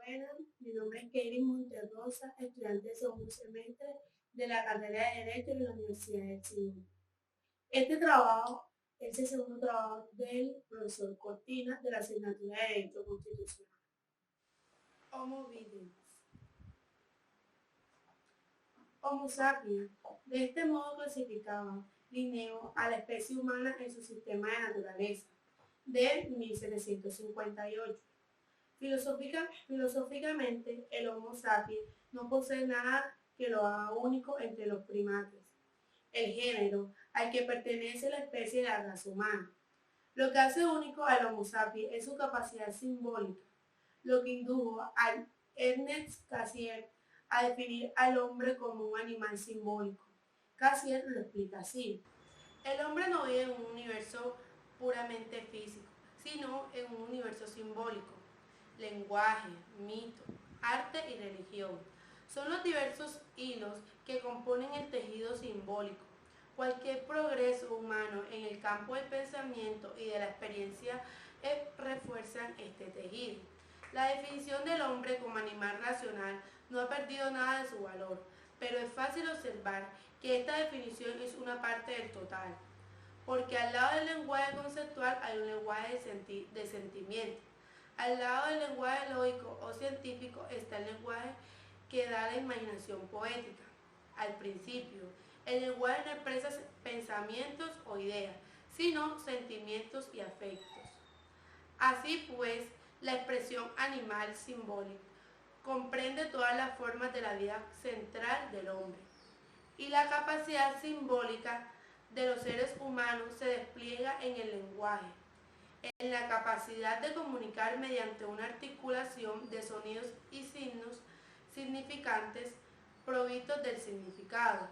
Buenas, mi nombre es Kevin Monterrosa, estudiante de segundo semestre de la carrera de Derecho de la Universidad de Chile. Este trabajo es el segundo trabajo del profesor Cortina de la asignatura de Derecho Constitucional. Homo videns. Homo sapiens. De este modo clasificaba Linneo a la especie humana en su sistema de naturaleza de 1758. Filosóficamente, el Homo sapiens no posee nada que lo haga único entre los primates, el género al que pertenece la especie de la raza humana. Lo que hace único al Homo sapiens es su capacidad simbólica, lo que indujo a Ernest Cassirer a definir al hombre como un animal simbólico. Cassirer lo explica así: el hombre no vive en un universo puramente físico, sino en un universo simbólico. Lenguaje, mito, arte y religión son los diversos hilos que componen el tejido simbólico. Cualquier progreso humano en el campo del pensamiento y de la experiencia refuerzan este tejido. La definición del hombre como animal racional no ha perdido nada de su valor, pero es fácil observar que esta definición es una parte del total, porque al lado del lenguaje conceptual hay un lenguaje de sentimiento. Al lado del lenguaje lógico o científico está el lenguaje que da la imaginación poética. Al principio, el lenguaje no expresa pensamientos o ideas, sino sentimientos y afectos. Así pues, la expresión animal simbólica comprende todas las formas de la vida central del hombre, y la capacidad simbólica de los seres humanos se despliega en el lenguaje, en la capacidad de comunicar mediante una articulación de sonidos y signos significantes provistos del significado.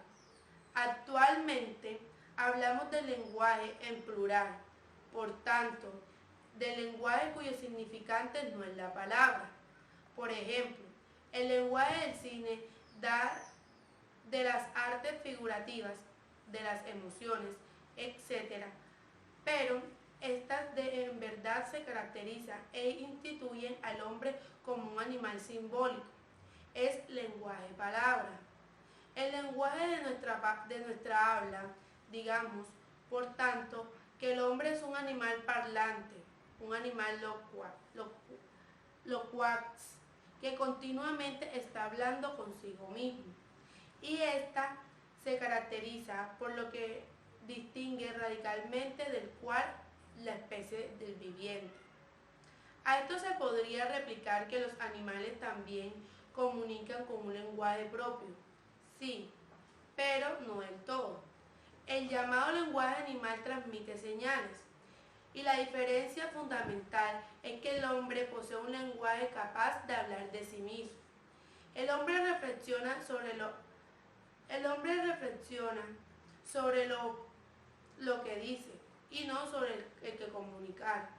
Actualmente hablamos del lenguaje en plural, por tanto, del lenguaje cuyo significante no es la palabra. Por ejemplo, el lenguaje del cine da de las artes figurativas, de las emociones, etc. Pero estas en verdad se caracterizan e instituyen al hombre como un animal simbólico. Es lenguaje-palabra. El lenguaje de nuestra habla, digamos, por tanto, que el hombre es un animal parlante, un animal loquaz, que continuamente está hablando consigo mismo. Y esta se caracteriza por lo que distingue radicalmente del cual la especie del viviente. A esto se podría replicar que los animales también comunican con un lenguaje propio. Sí, pero no del todo. El llamado lenguaje animal transmite señales, y la diferencia fundamental es que el hombre posee un lenguaje capaz de hablar de sí mismo. El hombre reflexiona sobre lo que dice, y no sobre el que comunicar,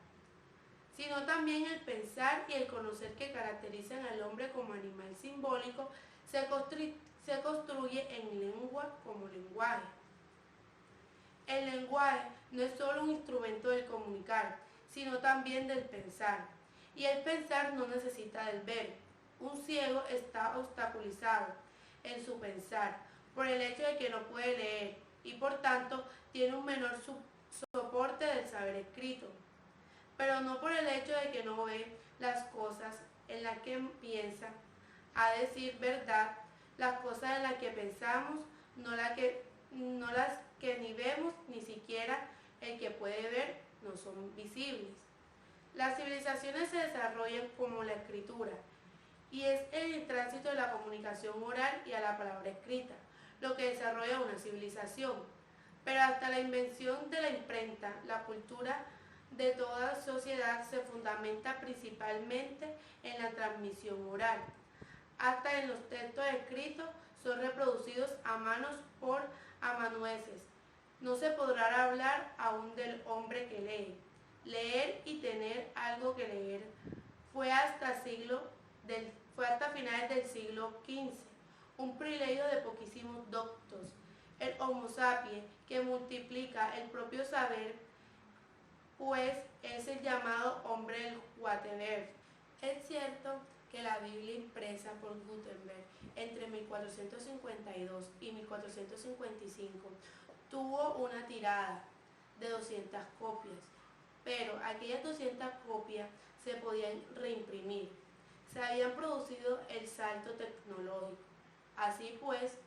sino también el pensar y el conocer que caracterizan al hombre como animal simbólico se construye en lengua como lenguaje. El lenguaje no es solo un instrumento del comunicar, sino también del pensar. Y el pensar no necesita del ver. Un ciego está obstaculizado en su pensar por el hecho de que no puede leer y por tanto tiene un menor soporte del saber escrito, pero no por el hecho de que no ve las cosas en las que piensa. A decir verdad, las cosas en las que pensamos, no las que ni vemos, ni siquiera el que puede ver, no son visibles. Las civilizaciones se desarrollan como la escritura, y es el tránsito de la comunicación oral y a la palabra escrita lo que desarrolla una civilización. Pero hasta la invención de la imprenta, la cultura de toda sociedad se fundamenta principalmente en la transmisión oral. Hasta en los textos escritos son reproducidos a manos por amanuenses. No se podrá hablar aún del hombre que lee. Leer y tener algo que leer fue hasta finales del siglo XV, un privilegio de poquísimos doctos. El Homo sapiens, que multiplica el propio saber, pues es el llamado hombre del Gutenberg. Es cierto que la Biblia impresa por Gutenberg entre 1452 y 1455 tuvo una tirada de 200 copias, pero aquellas 200 copias se podían reimprimir. Se habían producido el salto tecnológico. Así pues,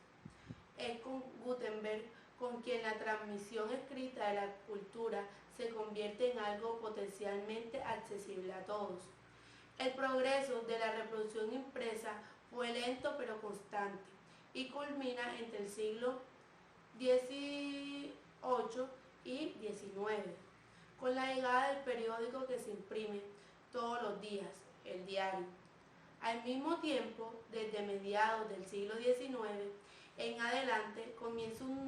es con Gutenberg con quien la transmisión escrita de la cultura se convierte en algo potencialmente accesible a todos. El progreso de la reproducción impresa fue lento pero constante y culmina entre el siglo XVIII y XIX, con la llegada del periódico que se imprime todos los días, el diario. Al mismo tiempo, desde mediados del siglo XIX en adelante, comienza un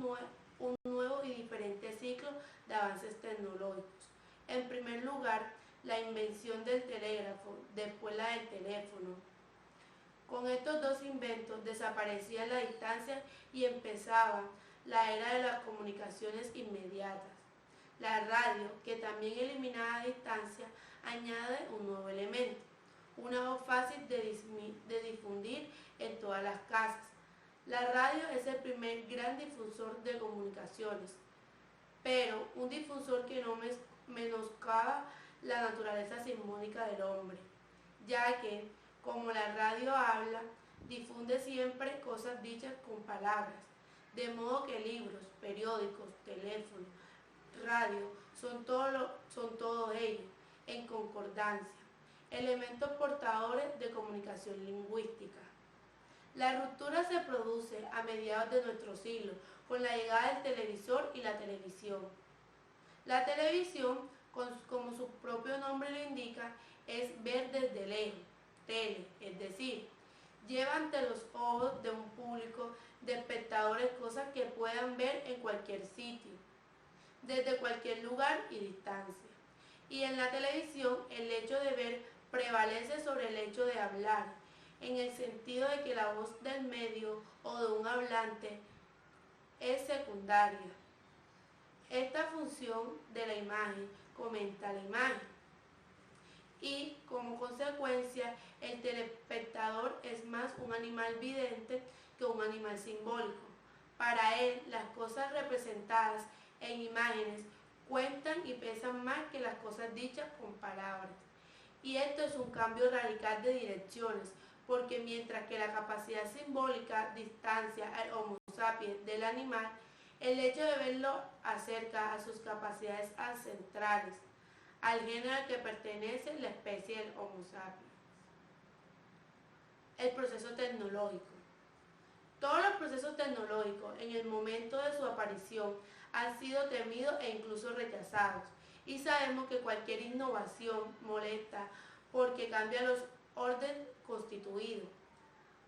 nuevo y diferente ciclo de avances tecnológicos. En primer lugar, la invención del telégrafo, después la del teléfono. Con estos dos inventos desaparecía la distancia y empezaba la era de las comunicaciones inmediatas. La radio, que también eliminaba distancia, añade un nuevo elemento, una voz fácil de difundir en todas las casas. La radio es el primer gran difusor de comunicaciones, pero un difusor que no menoscaba la naturaleza simbólica del hombre, ya que, como la radio habla, difunde siempre cosas dichas con palabras, de modo que libros, periódicos, teléfono, radio, son todo ello, en concordancia, elementos portadores de comunicación lingüística. La ruptura se produce a mediados de nuestro siglo, con la llegada del televisor y la televisión. La televisión, como su propio nombre lo indica, es ver desde lejos, tele, es decir, lleva ante los ojos de un público de espectadores cosas que puedan ver en cualquier sitio, desde cualquier lugar y distancia. Y en la televisión el hecho de ver prevalece sobre el hecho de hablar, en el sentido de que la voz del medio o de un hablante es secundaria. Esta función de la imagen comenta la imagen y, como consecuencia, el telespectador es más un animal vidente que un animal simbólico. Para él, las cosas representadas en imágenes cuentan y pesan más que las cosas dichas con palabras. Y esto es un cambio radical de direcciones, porque mientras que la capacidad simbólica distancia al Homo sapiens del animal, el hecho de verlo acerca a sus capacidades ancestrales, al género al que pertenece la especie del Homo sapiens. El proceso tecnológico. Todos los procesos tecnológicos en el momento de su aparición han sido temidos e incluso rechazados, y sabemos que cualquier innovación molesta porque cambia los orden constituido.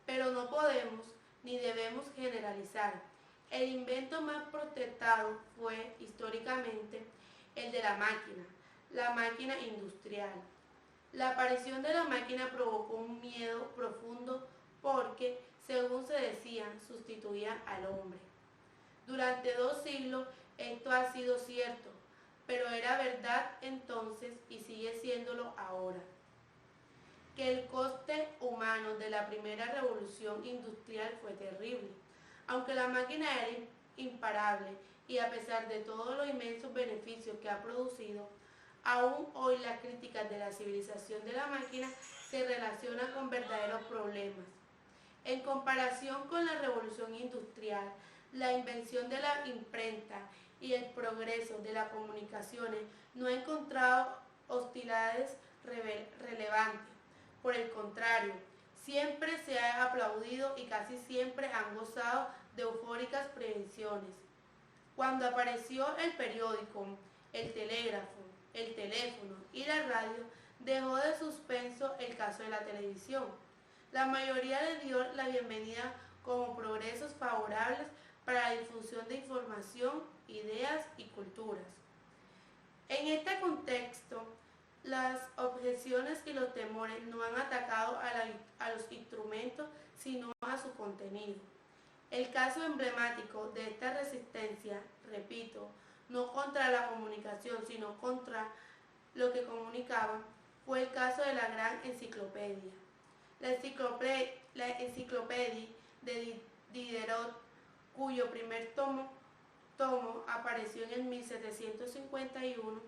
Pero no podemos ni debemos generalizar. El invento más protestado fue, históricamente, el de la máquina industrial. La aparición de la máquina provocó un miedo profundo porque, según se decía, sustituía al hombre. Durante 2 siglos esto ha sido cierto, pero era verdad entonces y sigue siéndolo ahora. Que el coste humano de la primera revolución industrial fue terrible. Aunque la máquina era imparable y a pesar de todos los inmensos beneficios que ha producido, aún hoy las críticas de la civilización de la máquina se relacionan con verdaderos problemas. En comparación con la revolución industrial, la invención de la imprenta y el progreso de las comunicaciones no ha encontrado hostilidades relevantes. Por el contrario, siempre se ha aplaudido y casi siempre han gozado de eufóricas prevenciones. Cuando apareció el periódico, el telégrafo, el teléfono y la radio, dejó de suspenso el caso de la televisión. La mayoría le dio la bienvenida como progresos favorables para la difusión de información, ideas y culturas. En este contexto, las objeciones y los temores no han atacado a los instrumentos, sino a su contenido. El caso emblemático de esta resistencia, repito, no contra la comunicación, sino contra lo que comunicaban, fue el caso de la Gran Enciclopedia. La enciclopedia de Diderot, cuyo primer tomo apareció en el 1751,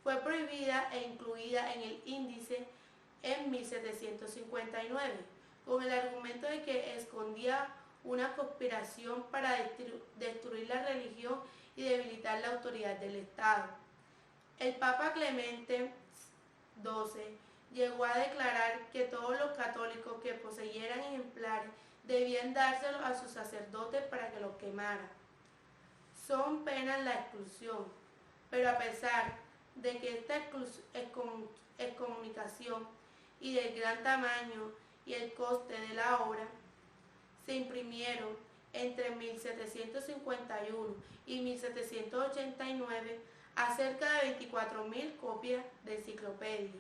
fue prohibida e incluida en el índice en 1759, con el argumento de que escondía una conspiración para destruir la religión y debilitar la autoridad del Estado. El Papa Clemente XII llegó a declarar que todos los católicos que poseyeran ejemplares debían dárselos a sus sacerdotes para que los quemaran. Son penas la exclusión, pero a pesar de que esta excomunicación y del gran tamaño y el coste de la obra, se imprimieron entre 1751 y 1789 a cerca de 24.000 copias de enciclopedia,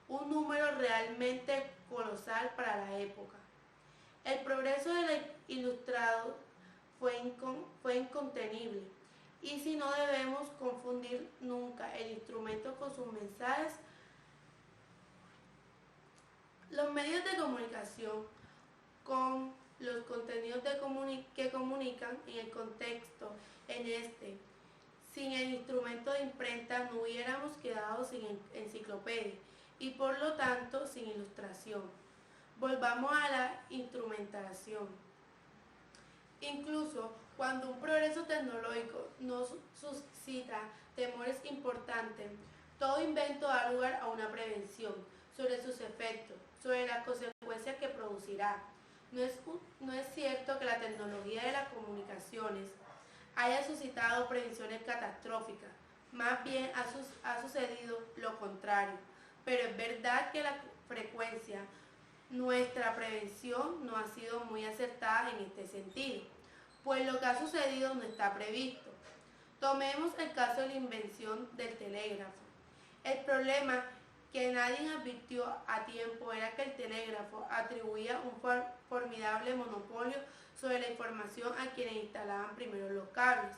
un número realmente colosal para la época. El progreso del ilustrado fue incontenible, y si no debemos confundir nunca el instrumento con sus mensajes. Los medios de comunicación con los contenidos que comunican en el contexto sin el instrumento de imprenta no hubiéramos quedado sin enciclopedia y por lo tanto sin ilustración. Volvamos a la instrumentación. Incluso cuando un progreso tecnológico nos suscita temores importantes, todo invento da lugar a una prevención sobre sus efectos, sobre las consecuencias que producirá. No es cierto que la tecnología de las comunicaciones haya suscitado previsiones catastróficas, más bien ha sucedido lo contrario, pero es verdad que la frecuencia, nuestra prevención no ha sido muy acertada en este sentido, pues lo que ha sucedido no está previsto. Tomemos el caso de la invención del telégrafo. El problema que nadie advirtió a tiempo era que el telégrafo atribuía un formidable monopolio sobre la información a quienes instalaban primero los cables.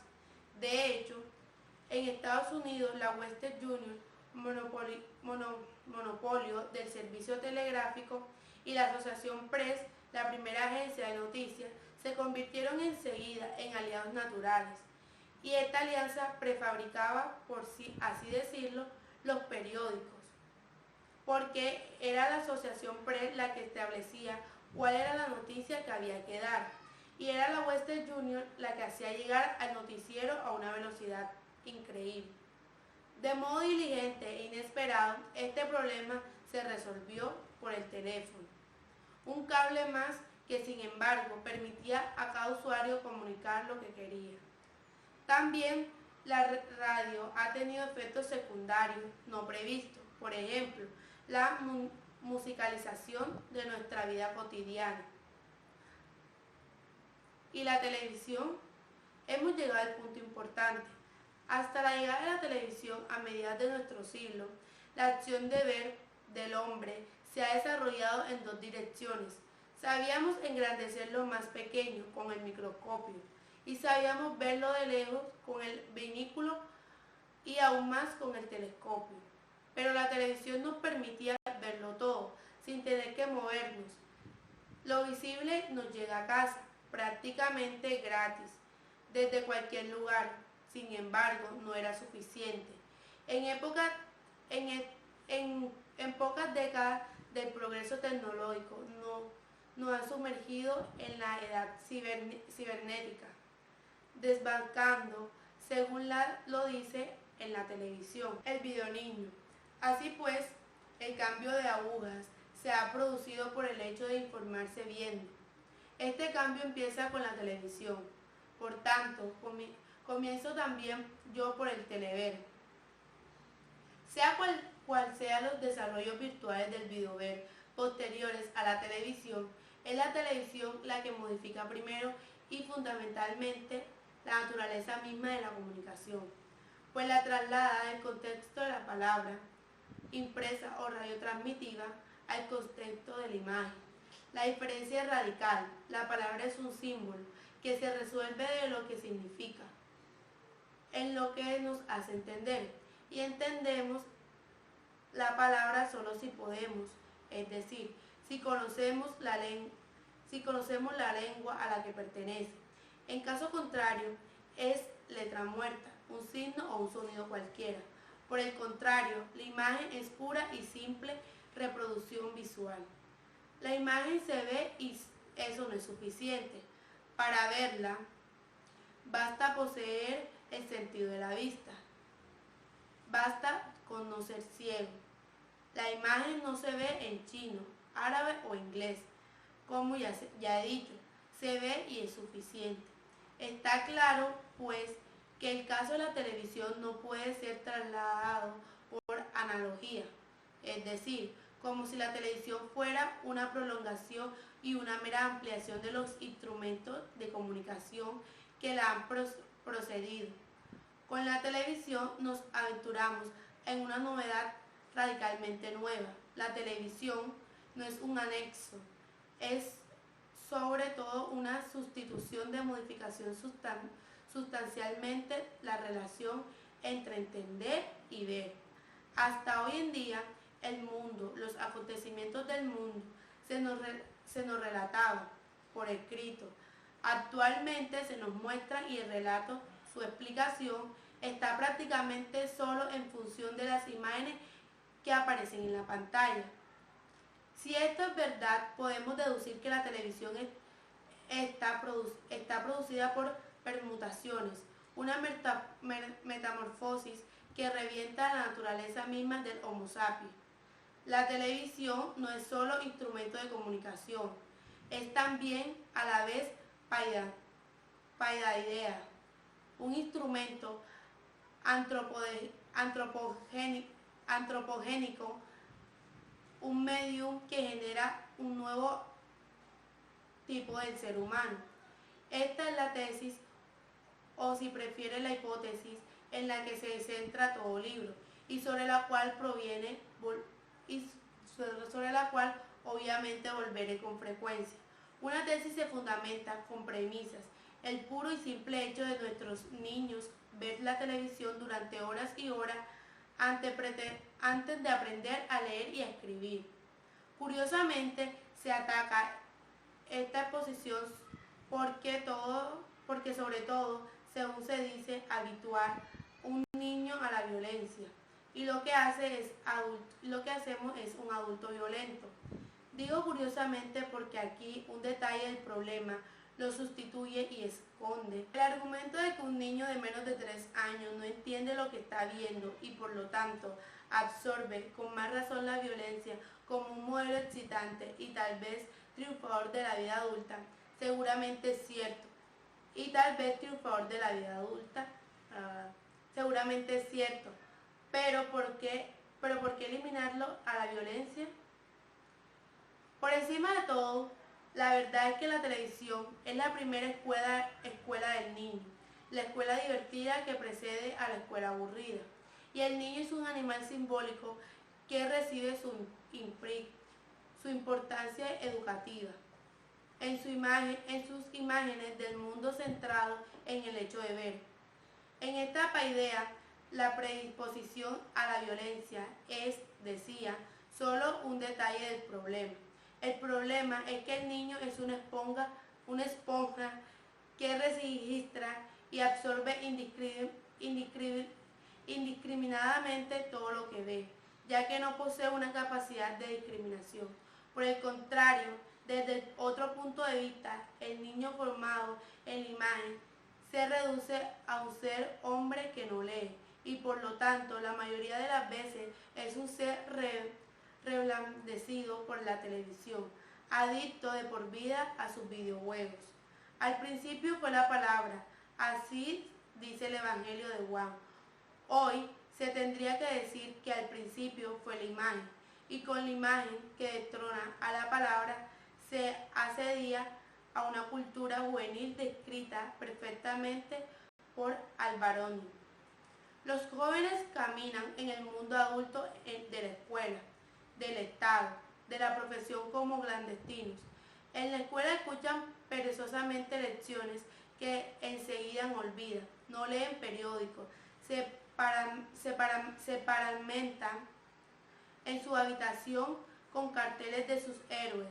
De hecho, en Estados Unidos, la Western Union, monopolio del servicio telegráfico, y la Asociación Press, la primera agencia de noticias, se convirtieron enseguida en aliados naturales. Y esta alianza prefabricaba, por así decirlo, los periódicos, porque era la Asociación Press la que establecía cuál era la noticia que había que dar, y era la Western Union la que hacía llegar al noticiero a una velocidad increíble. De modo diligente e inesperado, este problema se resolvió por el teléfono, un cable más que sin embargo permitía a cada usuario comunicar lo que quería. También la radio ha tenido efectos secundarios no previstos, por ejemplo, la musicalización de nuestra vida cotidiana. Y la televisión, hemos llegado al punto importante. Hasta la llegada de la televisión a mediados de nuestro siglo, la acción de ver del hombre se ha desarrollado en dos direcciones. Sabíamos engrandecer lo más pequeño con el microscopio y sabíamos verlo de lejos con el binóculo y aún más con el telescopio. Pero la televisión nos permitía verlo todo, sin tener que movernos. Lo visible nos llega a casa, prácticamente gratis, desde cualquier lugar. Sin embargo, no era suficiente. En pocas décadas del progreso tecnológico nos ha sumergido en la edad cibernética, desbancando, según lo dice en la televisión, el videoniño. Así pues, el cambio de agujas se ha producido por el hecho de informarse viendo. Este cambio empieza con la televisión. Por tanto, comienzo también yo por el telever. Sea cual sean los desarrollos virtuales del videover posteriores a la televisión, es la televisión la que modifica primero y fundamentalmente la naturaleza misma de la comunicación, pues la traslada del contexto de la palabra impresa o radiotransmitida al contexto de la imagen. La diferencia es radical. La palabra es un símbolo que se resuelve de lo que significa, en lo que nos hace entender, y entendemos la palabra solo si podemos, es decir, si conocemos la lengua a la que pertenece. En caso contrario, es letra muerta, un signo o un sonido cualquiera. Por el contrario, la imagen es pura y simple reproducción visual. La imagen se ve y eso no es suficiente. Para verla, basta poseer el sentido de la vista. Basta con no ser ciego. La imagen no se ve en chino, árabe o inglés. Como ya he dicho, se ve y es suficiente. Está claro, pues, que el caso de la televisión no puede ser trasladado por analogía, es decir, como si la televisión fuera una prolongación y una mera ampliación de los instrumentos de comunicación que la han procedido. Con la televisión nos aventuramos en una novedad radicalmente nueva. La televisión no es un anexo, es sobre todo una sustitución de modificación sustancialmente la relación entre entender y ver. Hasta hoy en día, el mundo, los acontecimientos del mundo se nos relataban por escrito. Actualmente se nos muestra y el relato, su explicación, está prácticamente solo en función de las imágenes que aparecen en la pantalla. Si esto es verdad, podemos deducir que la televisión está producida por permutaciones, una metamorfosis que revienta la naturaleza misma del Homo sapiens. La televisión no es solo instrumento de comunicación, es también a la vez paideia, un instrumento antropogénico, un medium que genera un nuevo tipo del ser humano. Esta es la tesis, o si prefiere la hipótesis, en la que se centra todo libro y sobre la cual obviamente volveré con frecuencia. Una tesis se fundamenta con premisas. El puro y simple hecho de nuestros niños ver la televisión durante horas y horas antes de aprender a leer y a escribir. Curiosamente, se ataca esta exposición porque sobre todo, según se dice, habituar un niño a la violencia y lo que hacemos es un adulto violento. Digo curiosamente porque aquí un detalle del problema lo sustituye y esconde. El argumento de que un niño de menos de 3 años no entiende lo que está viendo y por lo tanto absorbe con más razón la violencia como un modelo excitante y tal vez triunfador de la vida adulta, seguramente es cierto. Y tal vez triunfador de la vida adulta, seguramente es cierto. Pero ¿por qué eliminarlo a la violencia? Por encima de todo, la verdad es que la televisión es la primera escuela del niño, la escuela divertida que precede a la escuela aburrida. Y el niño es un animal simbólico que recibe su importancia educativa en sus imágenes del mundo centrado en el hecho de ver. En esta paideia, la predisposición a la violencia es, decía, solo un detalle del problema. El problema es que el niño es una esponja que registra y absorbe indiscriminadamente todo lo que ve, ya que no posee una capacidad de discriminación. Por el contrario, desde otro punto de vista, el niño formado en la imagen se reduce a un ser hombre que no lee y por lo tanto la mayoría de las veces es un ser reblandecido por la televisión, adicto de por vida a sus videojuegos. Al principio fue la palabra, así dice el Evangelio de Juan. Hoy se tendría que decir que al principio fue la imagen, y con la imagen que destrona a la palabra se accedía a una cultura juvenil descrita perfectamente por Alberoni. Los jóvenes caminan en el mundo adulto de la escuela, del Estado, de la profesión como clandestinos. En la escuela escuchan perezosamente lecciones que enseguida olvidan, no leen periódicos, se paramentan en su habitación con carteles de sus héroes,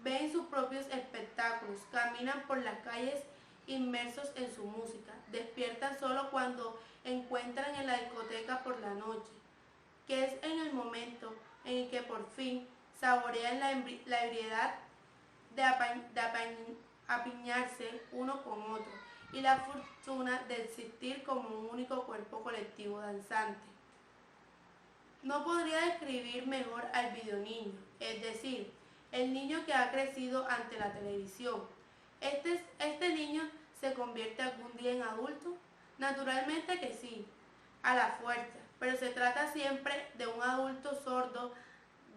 ven sus propios espectáculos, caminan por las calles inmersos en su música, despiertan solo cuando encuentran en la discoteca por la noche, que es en el momento en el que por fin saborean la ebriedad de apiñarse uno con otro y la fortuna de existir como un único cuerpo colectivo danzante. No podría describir mejor al videoniño, es decir, el niño que ha crecido ante la televisión. ¿Este niño se convierte algún día en adulto? Naturalmente que sí, a la fuerza, pero se trata siempre de un adulto sordo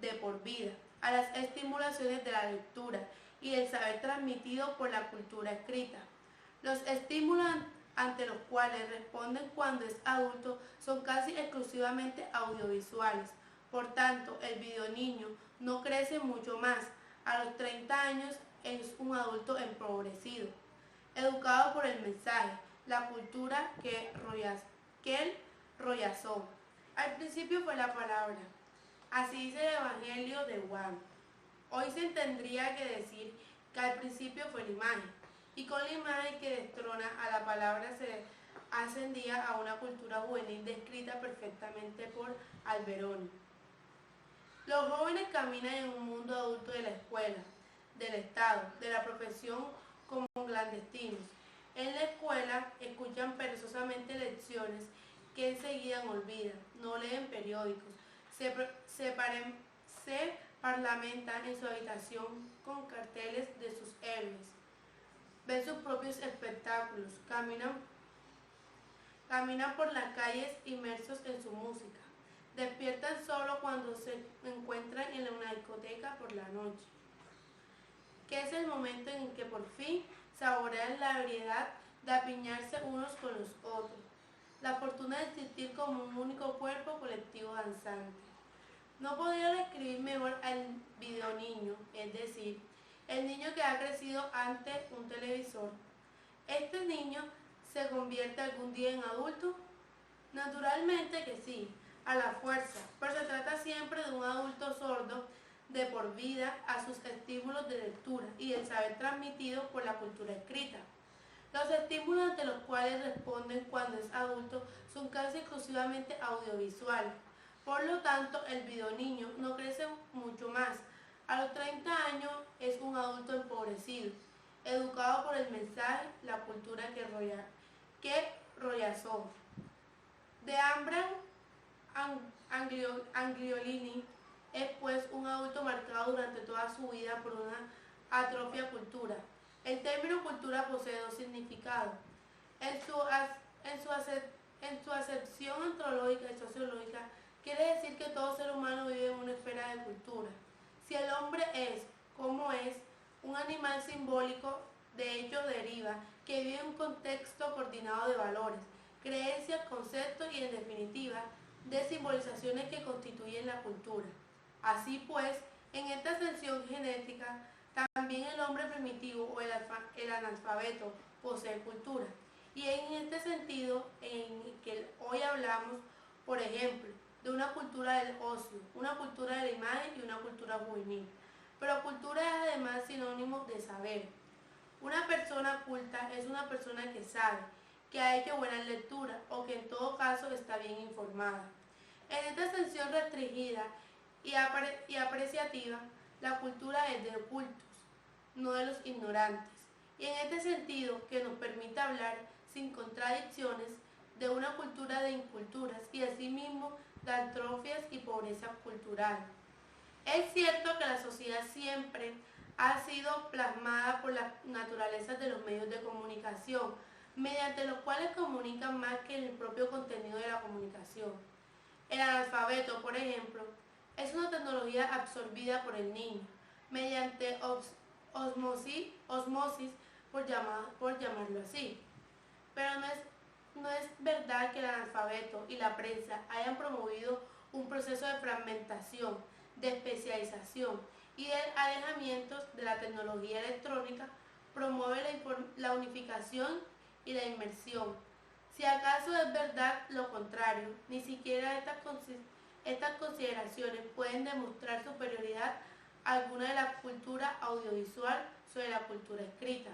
de por vida, a las estimulaciones de la lectura y el saber transmitido por la cultura escrita. Los estímulos ante los cuales responden cuando es adulto son casi exclusivamente audiovisuales. Por tanto, el videoniño no crece mucho más. A los 30 años es un adulto empobrecido, educado por el mensaje, la cultura que él rollazó. Al principio fue la palabra. Así dice el Evangelio de Juan. Hoy se tendría que decir que al principio fue la imagen, y con la imagen que destrona a la palabra se ascendía a una cultura juvenil descrita perfectamente por Alberoni. Los jóvenes caminan en un mundo adulto de la escuela, del Estado, de la profesión como clandestinos. En la escuela escuchan perezosamente lecciones que enseguida olvidan, no leen periódicos, se parlamentan en su habitación con carteles de sus héroes, ven sus propios espectáculos, caminan por las calles inmersos en su música, despiertan solo cuando se encuentran en una discoteca por la noche, que es el momento en que por fin saborean la ebriedad de apiñarse unos con los otros, la fortuna de existir como un único cuerpo colectivo danzante. No podría describir mejor al videoniño, es decir, el niño que ha crecido ante un televisor. ¿Este niño se convierte algún día en adulto? Naturalmente que sí, a la fuerza, pero se trata siempre de un adulto sordo de por vida a sus estímulos de lectura y el saber transmitido por la cultura escrita. Los estímulos ante los cuales responden cuando es adulto son casi exclusivamente audiovisuales. Por lo tanto, el videoniño no crece mucho más. A los 30 años es un adulto empobrecido, educado por el mensaje, la cultura que rollazó. De Ambran Angliolini es pues un adulto marcado durante toda su vida por una atrofia cultura. El término cultura posee dos significados. En su acepción antropológica y sociológica, quiere decir que todo ser humano vive en una esfera de cultura. Si el hombre es, como es, un animal simbólico, de hecho deriva que vive en un contexto coordinado de valores, creencias, conceptos y, en definitiva, de simbolizaciones que constituyen la cultura. Así pues, en esta ascensión genética, también el hombre primitivo o el analfabeto posee cultura. Y en este sentido, en que hoy hablamos, por ejemplo, de una cultura del ocio, una cultura de la imagen y una cultura juvenil. Pero cultura es además sinónimo de saber. Una persona culta es una persona que sabe, que ha hecho buenas lecturas o que en todo caso está bien informada. En esta extensión restringida y apreciativa, la cultura es de cultos, no de los ignorantes. Y en este sentido, que nos permite hablar sin contradicciones de una cultura de inculturas y asimismo de atrofias y pobreza cultural. Es cierto que la sociedad siempre ha sido plasmada por las naturalezas de los medios de comunicación, mediante los cuales comunican más que el propio contenido de la comunicación. El analfabeto, por ejemplo, es una tecnología absorbida por el niño, mediante osmosis por llamarlo así. Pero no es verdad que el analfabeto y la prensa hayan promovido un proceso de fragmentación, de especialización y de alejamiento de la tecnología electrónica, promueve la unificación y la inmersión. Si acaso es verdad lo contrario, ni siquiera estas Estas consideraciones pueden demostrar superioridad alguna de la cultura audiovisual sobre la cultura escrita.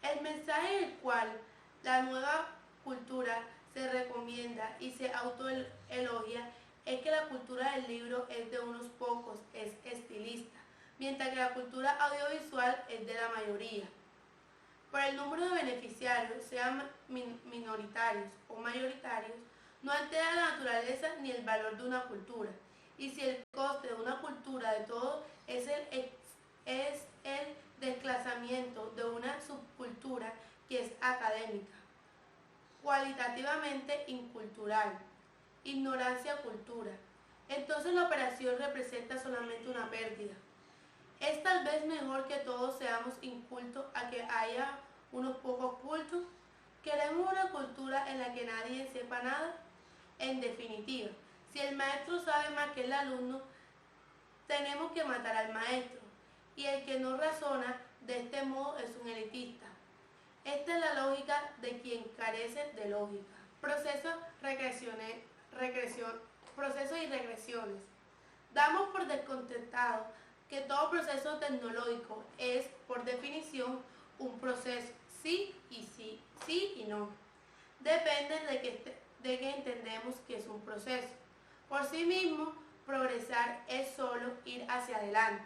El mensaje en el cual la nueva cultura se recomienda y se autoelogia es que la cultura del libro es de unos pocos, es estilista, mientras que la cultura audiovisual es de la mayoría. Por el número de beneficiarios, sean minoritarios o mayoritarios, no altera la naturaleza ni el valor de una cultura. Y si el coste de una cultura de todo es el desplazamiento de una subcultura que es académica, cualitativamente incultural, ignorancia cultura, entonces la operación representa solamente una pérdida. ¿Es tal vez mejor que todos seamos incultos a que haya unos pocos cultos? ¿Queremos una cultura en la que nadie sepa nada? En definitiva, si el maestro sabe más que el alumno, tenemos que matar al maestro, y el que no razona de este modo es un elitista. Esta es la lógica de quien carece de lógica. Procesos y regresiones. Damos por descontentado que todo proceso tecnológico es, por definición, un proceso, sí y no. Depende de que entendemos que es un proceso. Por sí mismo, progresar es solo ir hacia adelante.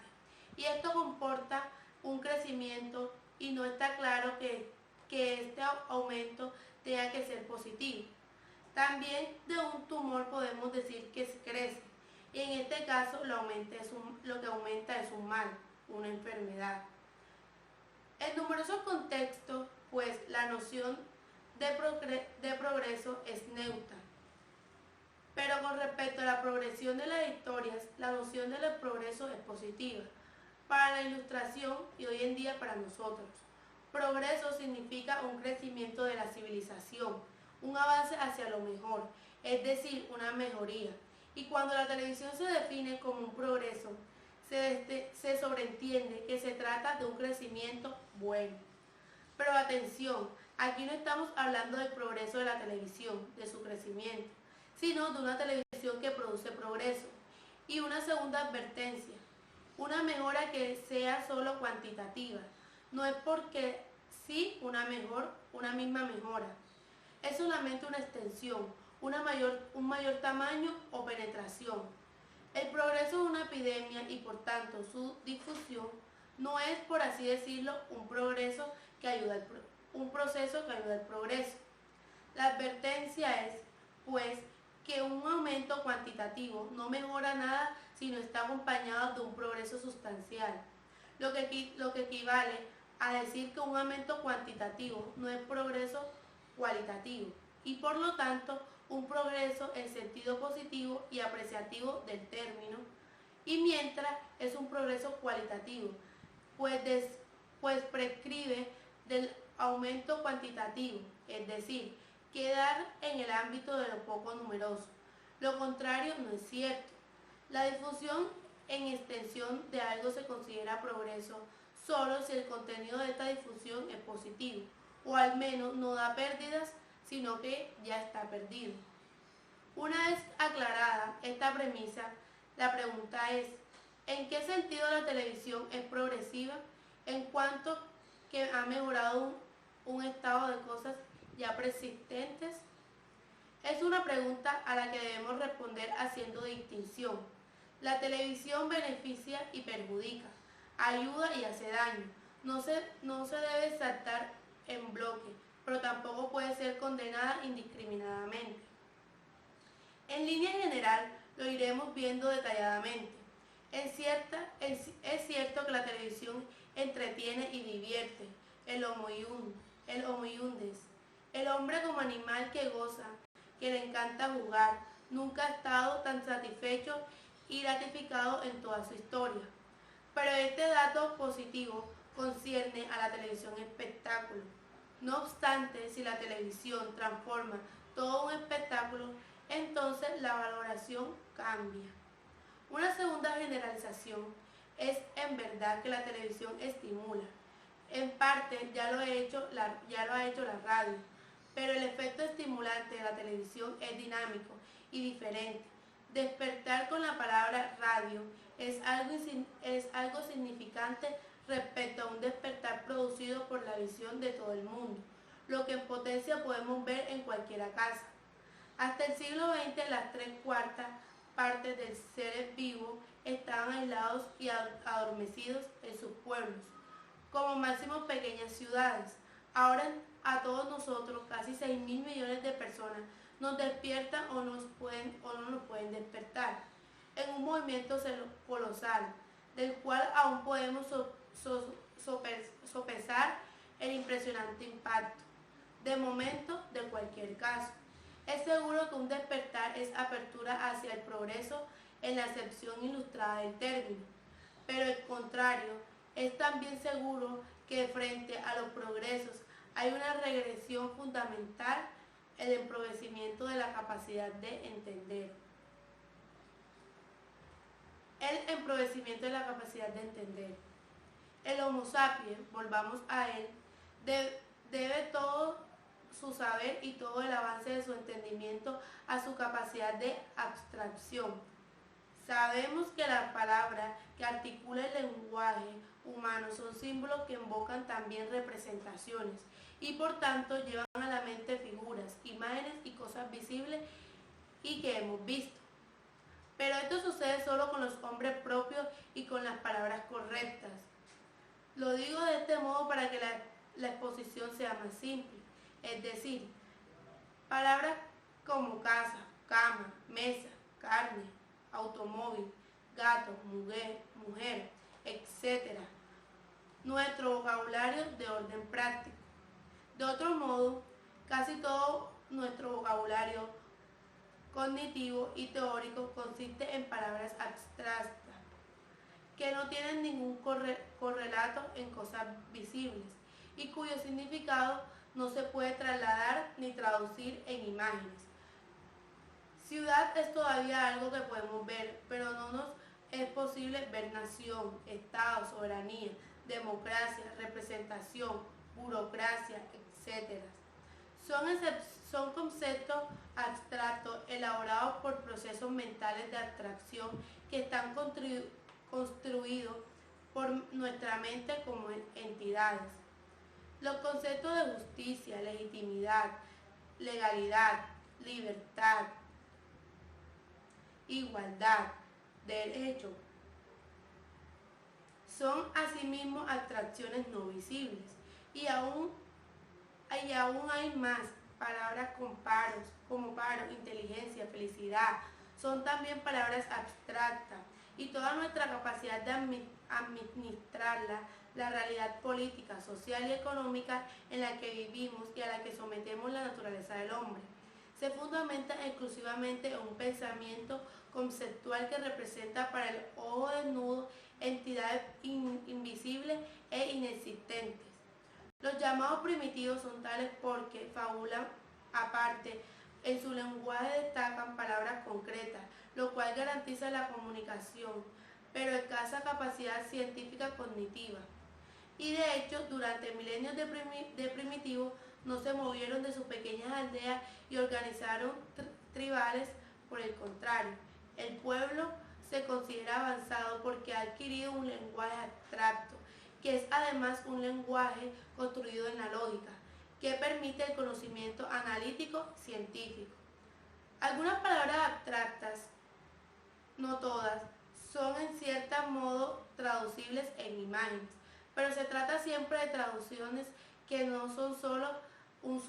Y esto comporta un crecimiento y no está claro que este aumento tenga que ser positivo. También de un tumor podemos decir que crece, y en este caso lo que aumenta es un mal, una enfermedad. En numerosos contextos, pues, la noción de progreso es neutra. Pero con respecto a la progresión de las historias, la noción del progreso es positiva. Para la ilustración y hoy en día para nosotros, progreso significa un crecimiento de la civilización, un avance hacia lo mejor, es decir, una mejoría. Y cuando la televisión se define como un progreso, se sobreentiende que se trata de un crecimiento bueno. Pero atención, aquí no estamos hablando del progreso de la televisión, de su crecimiento, sino de una televisión que produce progreso. Y una segunda advertencia, una mejora que sea solo cuantitativa, no es porque sí una misma mejora. Es solamente una extensión, un mayor tamaño o penetración. El progreso es una epidemia y por tanto su difusión no es, por así decirlo, un proceso que ayuda al progreso. La advertencia es, pues, que un aumento cuantitativo no mejora nada si no está acompañado de un progreso sustancial, lo que equivale a decir que un aumento cuantitativo no es progreso cualitativo y por lo tanto un progreso en sentido positivo y apreciativo del término, y mientras es un progreso cualitativo, pues prescribe del aumento cuantitativo, es decir, quedar en el ámbito de lo poco numeroso. Lo contrario no es cierto. La difusión en extensión de algo se considera progreso solo si el contenido de esta difusión es positivo, o al menos no da pérdidas, sino que ya está perdido. Una vez aclarada esta premisa, la pregunta es, ¿en qué sentido la televisión es progresiva? En cuanto que ha mejorado un estado de cosas ya persistentes. Es una pregunta a la que debemos responder haciendo distinción. La televisión beneficia y perjudica, ayuda y hace daño. No se debe saltar en bloque, pero tampoco puede ser condenada indiscriminadamente. En línea general lo iremos viendo detalladamente. Es cierto que la televisión entretiene y divierte, el homo iuris. El hombre como animal que goza, que le encanta jugar, nunca ha estado tan satisfecho y gratificado en toda su historia. Pero este dato positivo concierne a la televisión espectáculo. No obstante, si la televisión transforma todo un espectáculo, entonces la valoración cambia. Una segunda generalización es en verdad que la televisión estimula. En parte ya lo ha hecho la radio, pero el efecto estimulante de la televisión es dinámico y diferente. Despertar con la palabra radio es algo significante respecto a un despertar producido por la visión de todo el mundo, lo que en potencia podemos ver en cualquier casa. Hasta el siglo XX, las 3/4 partes de seres vivos estaban aislados y adormecidos en sus pueblos, como máximo pequeñas ciudades. Ahora a todos nosotros, casi 6.000 millones de personas, nos despiertan o no nos pueden despertar, en un movimiento colosal, del cual aún podemos sopesar el impresionante impacto. De momento, de cualquier caso, es seguro que un despertar es apertura hacia el progreso en la acepción ilustrada del término, pero el contrario, es también seguro que frente a los progresos hay una regresión fundamental, el empobrecimiento de la capacidad de entender. El empobrecimiento de la capacidad de entender. El Homo sapiens, volvamos a él, debe todo su saber y todo el avance de su entendimiento a su capacidad de abstracción. Sabemos que las palabras que articula el lenguaje humano son símbolos que invocan también representaciones y por tanto llevan a la mente figuras, imágenes y cosas visibles y que hemos visto. Pero esto sucede solo con los hombres propios y con las palabras correctas. Lo digo de este modo para que la exposición sea más simple, es decir, palabras como casa, cama, mesa, carne, automóvil, gato, mujer, etc. Nuestro vocabulario de orden práctico. De otro modo, casi todo nuestro vocabulario cognitivo y teórico consiste en palabras abstractas, que no tienen ningún correlato en cosas visibles y cuyo significado no se puede trasladar ni traducir en imágenes. Ciudad es todavía algo que podemos ver, pero no nos es posible ver nación, Estado, soberanía, democracia, representación, burocracia, etc. Son conceptos abstractos elaborados por procesos mentales de abstracción que están construidos por nuestra mente como entidades. Los conceptos de justicia, legitimidad, legalidad, libertad, igualdad, derecho, son asimismo abstracciones no visibles y aún hay más palabras como paro, inteligencia, felicidad, son también palabras abstractas y toda nuestra capacidad de administrarla, la realidad política, social y económica en la que vivimos y a la que sometemos la naturaleza del hombre, se fundamenta exclusivamente en un pensamiento conceptual que representa para el ojo desnudo entidades invisibles e inexistentes. Los llamados primitivos son tales porque fabulan aparte, en su lenguaje destacan palabras concretas, lo cual garantiza la comunicación, pero escasa capacidad científica cognitiva. Y de hecho, durante milenios de primitivos no se movieron de sus pequeñas aldeas y organizaron tribales. Por el contrario, el pueblo se considera avanzado porque ha adquirido un lenguaje abstracto, que es además un lenguaje construido en la lógica, que permite el conocimiento analítico científico. Algunas palabras abstractas, no todas, son en cierto modo traducibles en imágenes, pero se trata siempre de traducciones que no son solo un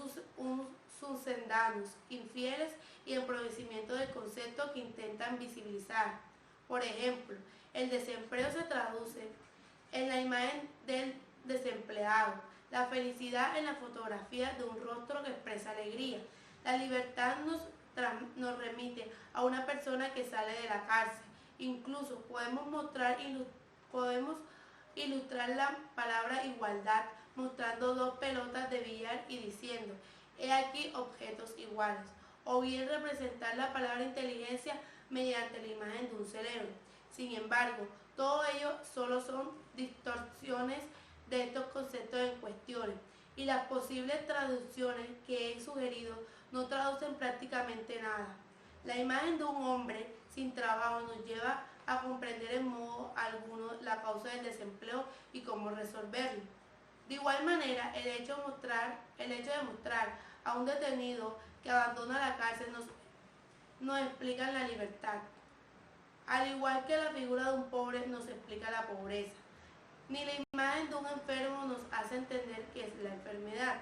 sucedáneos infieles y empobrecimiento de conceptos que intentan visibilizar. Por ejemplo, el desempleo se traduce en la imagen del desempleado, la felicidad en la fotografía de un rostro que expresa alegría, la libertad nos remite a una persona que sale de la cárcel. Incluso podemos ilustrar la palabra igualdad mostrando dos pelotas de billar y diciendo, he aquí objetos iguales, o bien representar la palabra inteligencia mediante la imagen de un cerebro. Sin embargo, todo ello solo son distorsiones de estos conceptos en cuestiones, y las posibles traducciones que he sugerido no traducen prácticamente nada. La imagen de un hombre sin trabajo nos lleva a comprender en modo alguno la causa del desempleo y cómo resolverlo. De igual manera, el hecho de mostrar a un detenido que abandona la cárcel nos explica la libertad. Al igual que la figura de un pobre nos explica la pobreza. Ni la imagen de un enfermo nos hace entender qué es la enfermedad.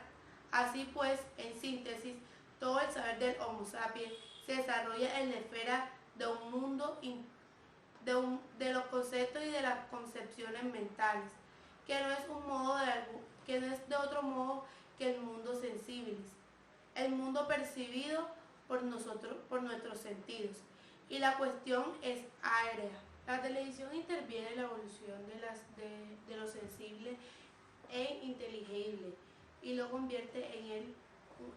Así pues, en síntesis, todo el saber del Homo sapiens se desarrolla en la esfera de un mundo de los conceptos y de las concepciones mentales, que no es de otro modo que el mundo sensible, el mundo percibido por nosotros, por nuestros sentidos. Y la cuestión es aérea. La televisión interviene en la evolución de lo sensible e inteligible y lo convierte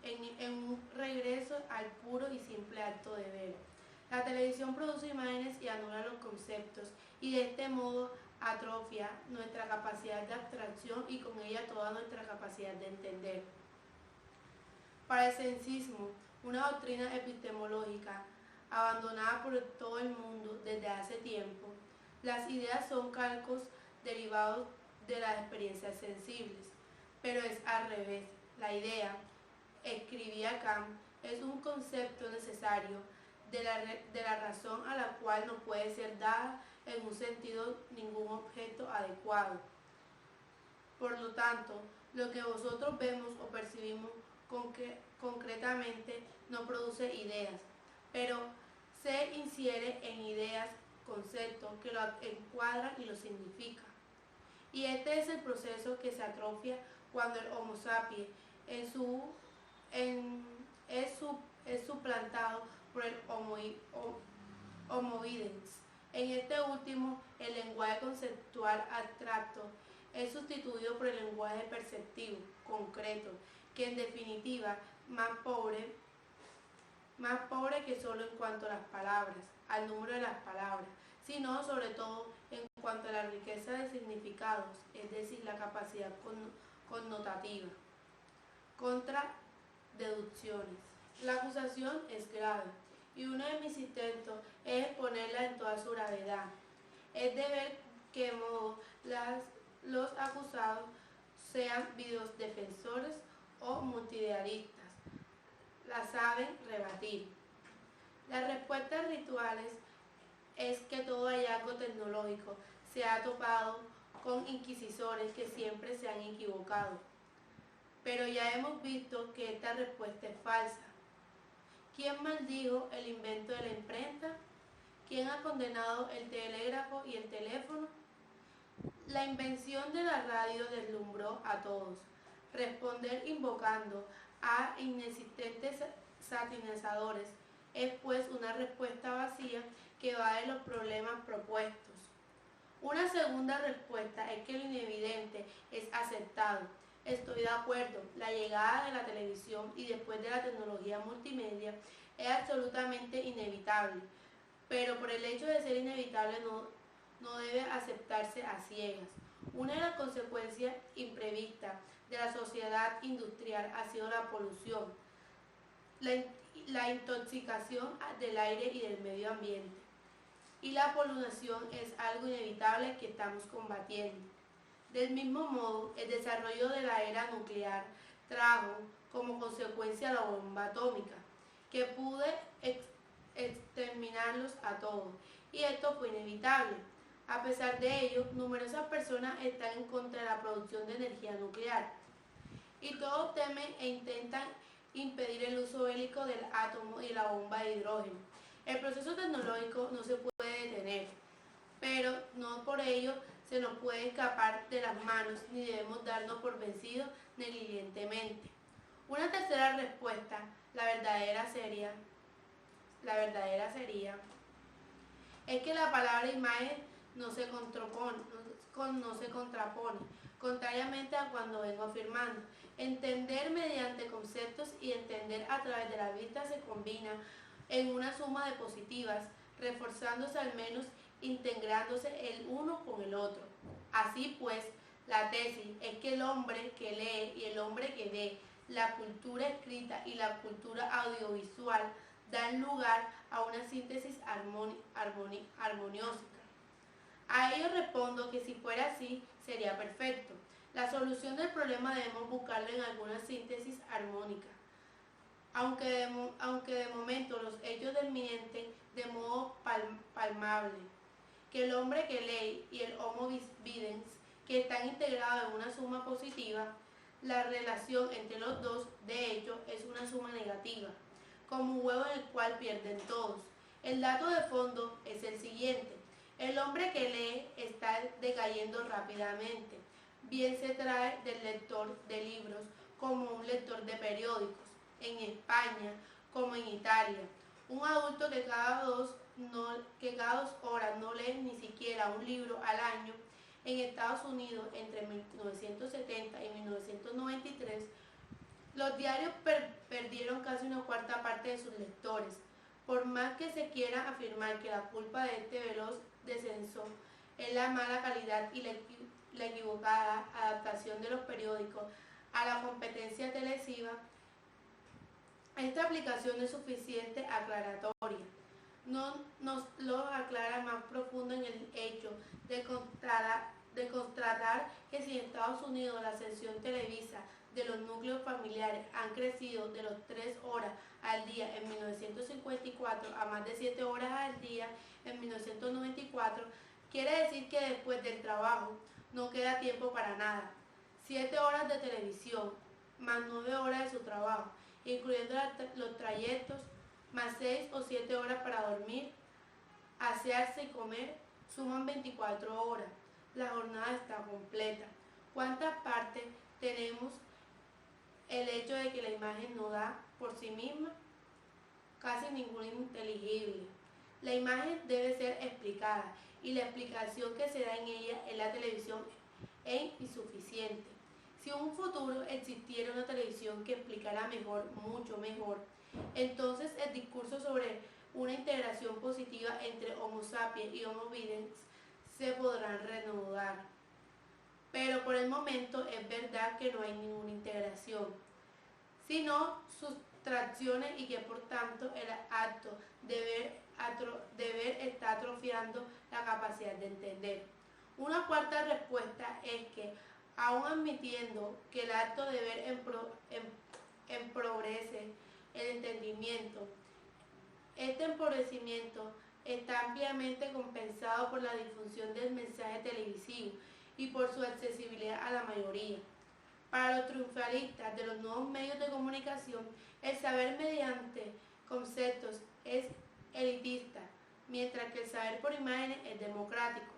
en un regreso al puro y simple acto de ver. La televisión produce imágenes y anula los conceptos y de este modo atrofia nuestra capacidad de abstracción y con ella toda nuestra capacidad de entender. Para el sensismo, una doctrina epistemológica abandonada por todo el mundo desde hace tiempo, las ideas son calcos derivados de las experiencias sensibles, pero es al revés. La idea, escribía Kant, es un concepto necesario de la razón a la cual no puede ser dada en un sentido ningún objeto adecuado. Por lo tanto, lo que vosotros vemos o percibimos concretamente no produce ideas, pero se infiere en ideas conceptos que lo encuadran y lo significan. Y este es el proceso que se atrofia cuando el Homo sapiens es suplantado por el Homo videns. En este último, el lenguaje conceptual abstracto es sustituido por el lenguaje perceptivo, concreto, que en definitiva más pobre que solo en cuanto a las palabras, al número de las palabras, sino sobre todo en cuanto a la riqueza de significados, es decir, la capacidad connotativa. Contra deducciones. La acusación es grave y uno de mis intentos es exponerla en toda su gravedad. Es de ver qué modo los acusados sean videodefensores o multidealistas la saben rebatir. Las respuestas rituales es que todo hallazgo tecnológico se ha topado con inquisidores que siempre se han equivocado. Pero ya hemos visto que esta respuesta es falsa. ¿Quién maldijo el invento de la imprenta? ¿Quién ha condenado el telégrafo y el teléfono? La invención de la radio deslumbró a todos. Responder invocando a inexistentes satinizadores es pues una respuesta vacía que va de los problemas propuestos. Una segunda respuesta es que lo inevidente es aceptado. Estoy de acuerdo, la llegada de la televisión y después de la tecnología multimedia es absolutamente inevitable, pero por el hecho de ser inevitable no debe aceptarse a ciegas. Una de las consecuencias imprevistas de la sociedad industrial ha sido la polución, la intoxicación del aire y del medio ambiente. Y la polución es algo inevitable que estamos combatiendo. Del mismo modo, el desarrollo de la era nuclear trajo como consecuencia la bomba atómica, que pudo exterminarlos a todos, y esto fue inevitable. A pesar de ello, numerosas personas están en contra de la producción de energía nuclear, y todos temen e intentan impedir el uso bélico del átomo y la bomba de hidrógeno. El proceso tecnológico no se puede detener, pero no por ello se nos puede escapar de las manos ni debemos darnos por vencidos negligentemente. Una tercera respuesta, la verdadera sería, es que la palabra imagen no se contrapone, contrariamente a cuando vengo afirmando. Entender mediante conceptos y entender a través de la vista se combina en una suma de positivas, reforzándose al menos integrándose el uno con el otro. Así pues, la tesis es que el hombre que lee y el hombre que ve, la cultura escrita y la cultura audiovisual dan lugar a una síntesis armoniosa. A ello respondo que si fuera así, sería perfecto. La solución del problema debemos buscarla en alguna síntesis armónica. Aunque de momento los hechos desmienten de modo palmable que el hombre que lee y el homo videns, que están integrados en una suma positiva, la relación entre los dos, de hecho, es una suma negativa, como un huevo en el cual pierden todos. El dato de fondo es el siguiente: el hombre que lee está decayendo rápidamente, bien se trae del lector de libros como un lector de periódicos, en España como en Italia. Un adulto que cada 2 horas no lee ni siquiera un libro al año. En Estados Unidos, entre 1970 y 1993, los diarios perdieron casi una cuarta parte de sus lectores. Por más que se quiera afirmar que la culpa de este veloz descenso es la mala calidad y la equivocada adaptación de los periódicos a la competencia televisiva, esta aplicación es suficiente aclaratoria. No nos lo aclara más profundo en el hecho de constatar que si en Estados Unidos la sección televisa de los núcleos familiares han crecido de los 3 horas al día en 1954 a más de 7 horas al día en 1994, quiere decir que después del trabajo no queda tiempo para nada. 7 horas de televisión, más 9 horas de su trabajo, incluyendo los trayectos, más 6 o 7 horas para dormir, asearse y comer, suman 24 horas. La jornada está completa. ¿Cuántas partes tenemos el hecho de que la imagen no da por sí misma? Casi ninguna inteligible. La imagen debe ser explicada y la explicación que se da en ella en la televisión es insuficiente. Si en un futuro existiera una televisión que explicara mejor, mucho mejor, entonces el discurso sobre una integración positiva entre Homo sapiens y Homo videns se podrán reanudar. Pero por el momento es verdad que no hay ninguna integración, sino sustracciones, y que por tanto el acto de ver está atrofiando la capacidad de entender. Una cuarta respuesta es que, aun admitiendo que el acto de ver empobrece el entendimiento, este empobrecimiento está ampliamente compensado por la difusión del mensaje televisivo y por su accesibilidad a la mayoría. Para los triunfalistas de los nuevos medios de comunicación, el saber mediante conceptos es elitista, mientras que el saber por imágenes es democrático.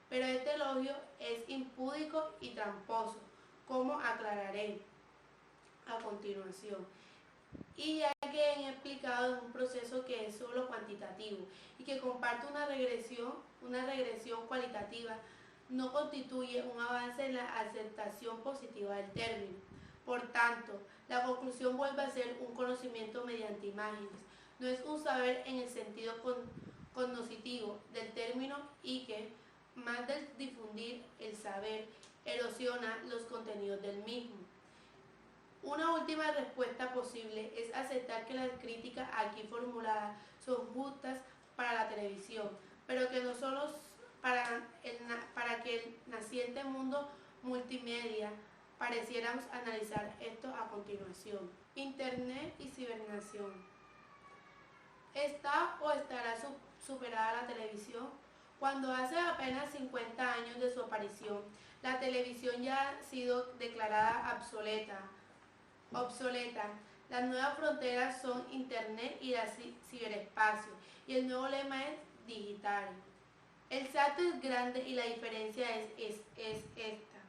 Pero este elogio es impúdico y tramposo, como aclararé a continuación. Y ya que he explicado en un proceso que es solo cuantitativo y que comparte una regresión cualitativa, no constituye un avance en la aceptación positiva del término. Por tanto, la conclusión vuelve a ser un conocimiento mediante imágenes, no es un saber en el sentido cognoscitivo del término, y que, más de difundir el saber, erosiona los contenidos del mismo. Una última respuesta posible es aceptar que las críticas aquí formuladas son justas para la televisión, pero que no solo para que el naciente mundo multimedia. Pareciéramos analizar esto a continuación. Internet y cibernación. ¿Está o estará superada la televisión? Cuando hace apenas 50 años de su aparición, la televisión ya ha sido declarada obsoleta. Las nuevas fronteras son Internet y el ciberespacio, y el nuevo lema es digital. El salto es grande y la diferencia es esta: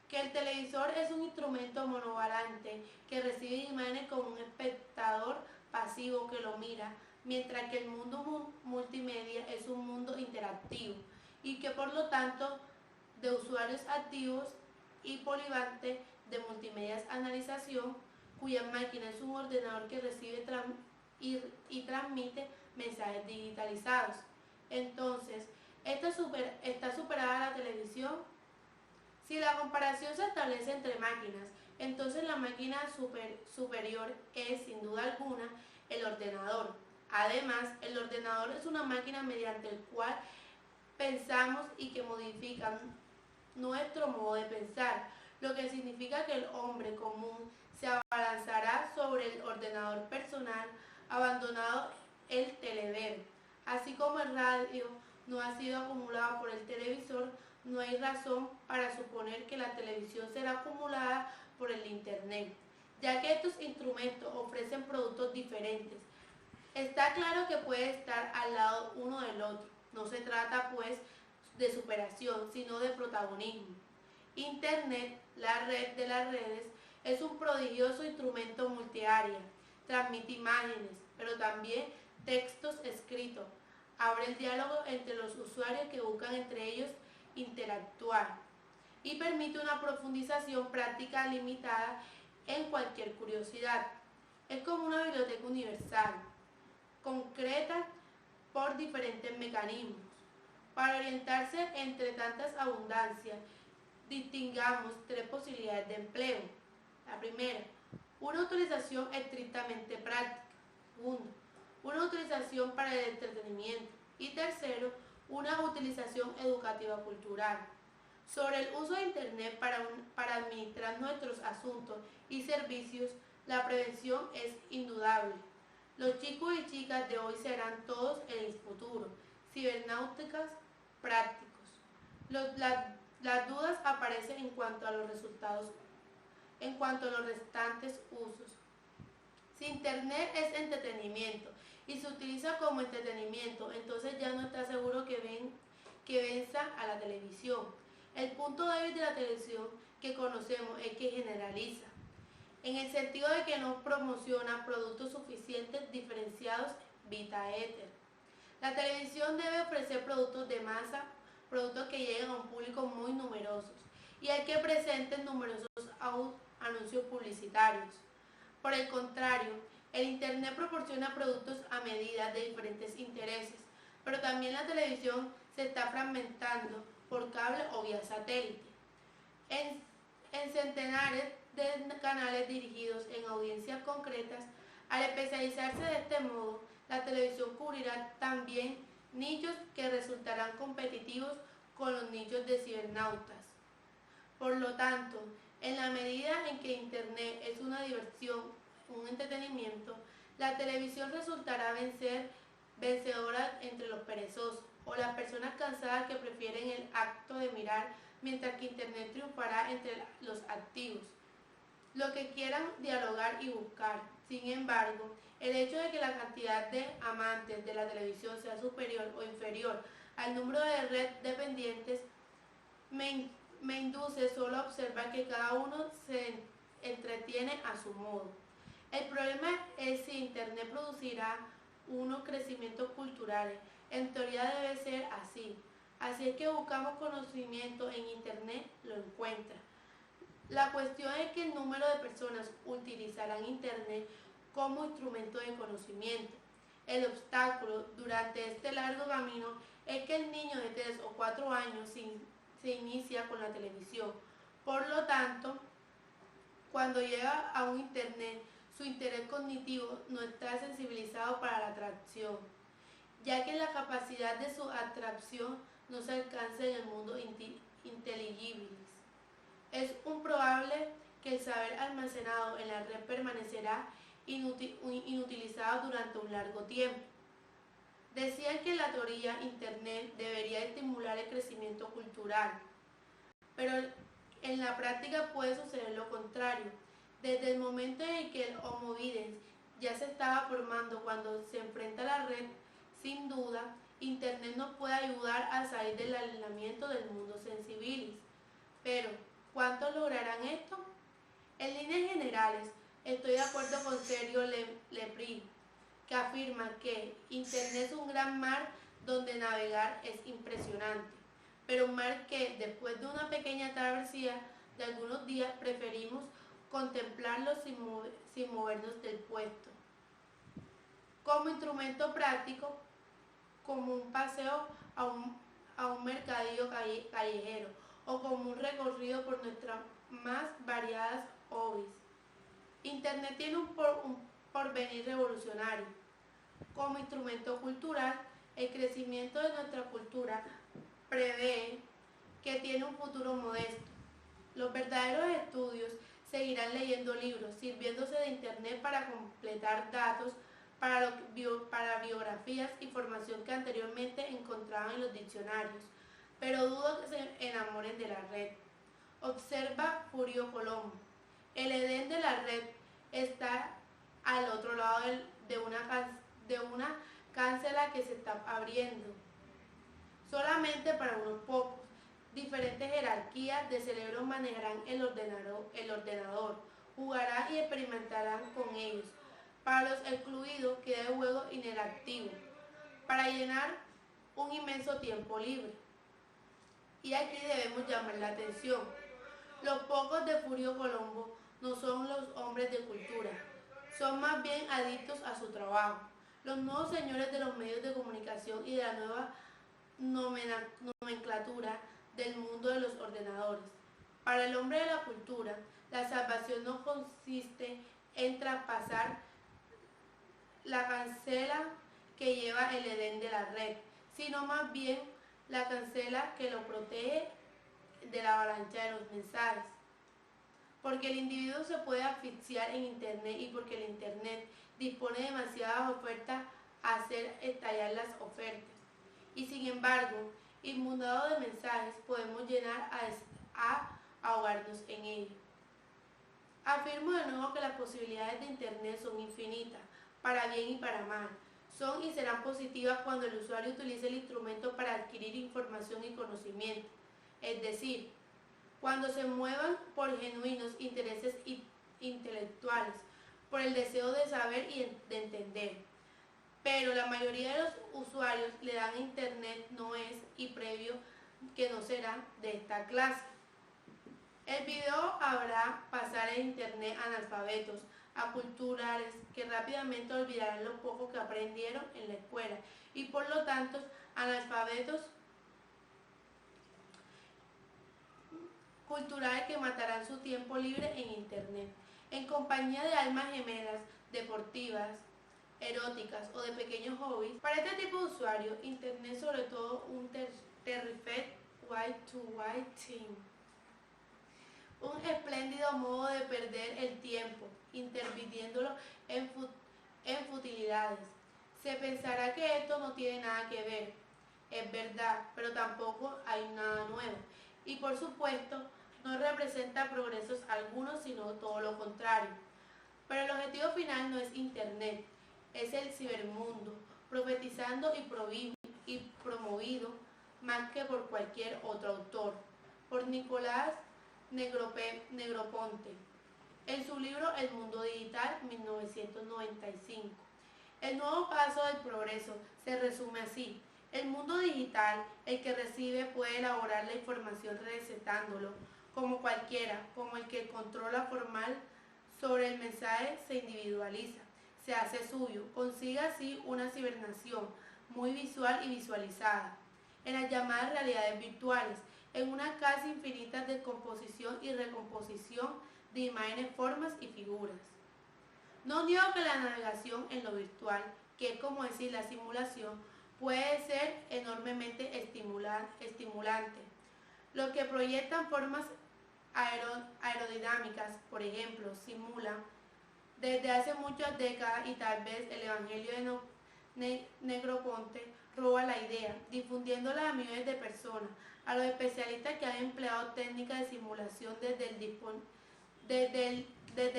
que el televisor es un instrumento monovalente que recibe imágenes como un espectador pasivo que lo mira, mientras que el mundo multimedia es un mundo interactivo y que por lo tanto de usuarios activos y polivalentes de multimedia analización, cuya máquina es un ordenador que recibe y transmite mensajes digitalizados. Entonces, ¿está superada la televisión? Si la comparación se establece entre máquinas, entonces la máquina superior es, sin duda alguna, el ordenador. Además, el ordenador es una máquina mediante el cual pensamos y que modifica nuestro modo de pensar, lo que significa que el hombre común se abalanzará sobre el ordenador personal abandonado el telever. Así como el radio no ha sido acumulado por el televisor, no hay razón para suponer que la televisión será acumulada por el internet, ya que estos instrumentos ofrecen productos diferentes. Está claro que puede estar al lado uno del otro. No se trata pues de superación, sino de protagonismo. Internet, la red de las redes, es un prodigioso instrumento multiárea. Transmite imágenes, pero también textos escritos. Abre el diálogo entre los usuarios que buscan entre ellos interactuar y permite una profundización práctica limitada en cualquier curiosidad. Es como una biblioteca universal, concreta por diferentes mecanismos. Para orientarse entre tantas abundancias, distingamos tres posibilidades de empleo. La primera, una utilización estrictamente práctica. Segundo, una utilización para el entretenimiento. Y tercero, una utilización educativa cultural. Sobre el uso de Internet para administrar nuestros asuntos y servicios, la prevención es indudable. Los chicos y chicas de hoy serán todos en el futuro, cibernáuticas prácticos. Las dudas aparecen en cuanto a los resultados, en cuanto a los restantes usos. Si Internet es entretenimiento y se utiliza como entretenimiento, entonces ya no está seguro que venza a la televisión. El punto débil de la televisión que conocemos es que generaliza, en el sentido de que no promociona productos suficientes diferenciados vita éter. La televisión debe ofrecer productos de masa, productos que lleguen a un público muy numeroso y hay que presenten numerosos anuncios publicitarios. Por el contrario, el Internet proporciona productos a medida de diferentes intereses, pero también la televisión se está fragmentando por cable o vía satélite, en centenares de canales dirigidos en audiencias concretas. Al especializarse de este modo, la televisión cubrirá también nichos que resultarán competitivos con los nichos de cibernautas. Por lo tanto, en la medida en que Internet es una diversión, un entretenimiento, la televisión resultará vencedora entre los perezosos o las personas cansadas que prefieren el acto de mirar, mientras que Internet triunfará entre los activos, los que quieran dialogar y buscar. Sin embargo, el hecho de que la cantidad de amantes de la televisión sea superior o inferior al número de red dependientes me induce solo a observar que cada uno se entretiene a su modo. El problema es si Internet producirá unos crecimientos culturales. En teoría debe ser así. Así es que buscamos conocimiento en Internet, lo encuentra. La cuestión es que el número de personas utilizarán Internet como instrumento de conocimiento. El obstáculo durante este largo camino es que el niño de 3 o 4 años se inicia con la televisión. Por lo tanto, cuando llega a un Internet, su interés cognitivo no está sensibilizado para la atracción, ya que la capacidad de su atracción no se alcanza en el mundo inteligible. Es probable que el saber almacenado en la red permanecerá inutilizado durante un largo tiempo. Decían que en la teoría Internet debería estimular el crecimiento cultural, pero en la práctica puede suceder lo contrario. Desde el momento en que el Homo videns ya se estaba formando cuando se enfrenta a la red, sin duda, Internet nos puede ayudar a salir del aislamiento del mundo sensibilis. Pero, ¿cuántos lograrán esto? En líneas generales, estoy de acuerdo con Sergio Lepri, que afirma que Internet es un gran mar donde navegar es impresionante, pero un mar que, después de una pequeña travesía de algunos días, preferimos contemplarlo sin movernos del puesto. Como instrumento práctico, como un paseo a un mercadillo callejero o como un recorrido por nuestras más variadas hobbies. Internet tiene un porvenir revolucionario. Como instrumento cultural, el crecimiento de nuestra cultura prevé que tiene un futuro modesto. Los verdaderos estudios seguirán leyendo libros, sirviéndose de Internet para completar datos para biografías y formación que anteriormente encontraban en los diccionarios, pero dudo que se enamoren de la red. Observa Furio Colombo. El Edén de la red está al otro lado de una cancela que se está abriendo, solamente para unos pocos. Diferentes jerarquías de cerebros manejarán el ordenador, jugarán y experimentarán con ellos. Para los excluidos queda el juego interactivo, para llenar un inmenso tiempo libre. Y aquí debemos llamar la atención. Los pocos de Furio Colombo no son los hombres de cultura, son más bien adictos a su trabajo. Los nuevos señores de los medios de comunicación y de la nueva nomenclatura del mundo de los ordenadores. Para el hombre de la cultura, la salvación no consiste en traspasar la cancela que lleva el Edén de la red, sino más bien la cancela que lo protege de la avalancha de los mensajes. Porque el individuo se puede asfixiar en Internet y porque el Internet dispone de demasiadas ofertas a hacer estallar las ofertas. Y sin embargo, inundado de mensajes, podemos llegar a ahogarnos en ellos. Afirmo de nuevo que las posibilidades de Internet son infinitas, para bien y para mal. Son y serán positivas cuando el usuario utilice el instrumento para adquirir información y conocimiento, es decir, cuando se muevan por genuinos intereses intelectuales, por el deseo de saber y de entender. Pero la mayoría de los usuarios le dan a Internet no es y previo que no será de esta clase. El video habrá pasar en Internet analfabetos, aculturales, que rápidamente olvidarán lo poco que aprendieron en la escuela y por lo tanto analfabetos culturales que matarán su tiempo libre en Internet, en compañía de almas gemelas, deportivas, eróticas o de pequeños hobbies. Para este tipo de usuarios, Internet es sobre todo un terrific white-to-white team. Un espléndido modo de perder el tiempo, interviniéndolo en futilidades. Se pensará que esto no tiene nada que ver, es verdad, pero tampoco hay nada nuevo. Y por supuesto, no representa progresos algunos, sino todo lo contrario. Pero el objetivo final no es Internet, es el cibermundo, profetizando y promovido más que por cualquier otro autor, por Nicolás Negroponte, en su libro El Mundo Digital, 1995. El nuevo paso del progreso se resume así. El mundo digital, el que recibe puede elaborar la información recetándolo, como cualquiera, como el que controla formal sobre el mensaje se individualiza, se hace suyo, consigue así una cibernación muy visual y visualizada, en las llamadas realidades virtuales, en una casi infinita descomposición y recomposición de imágenes, formas y figuras. No digo que la navegación en lo virtual, que es como decir la simulación, puede ser enormemente estimulante. Lo que proyectan formas aerodinámicas, por ejemplo, simulan desde hace muchas décadas y tal vez el Evangelio de Negroponte roba la idea, difundiéndola a millones de personas, a los especialistas que han empleado técnicas de simulación desde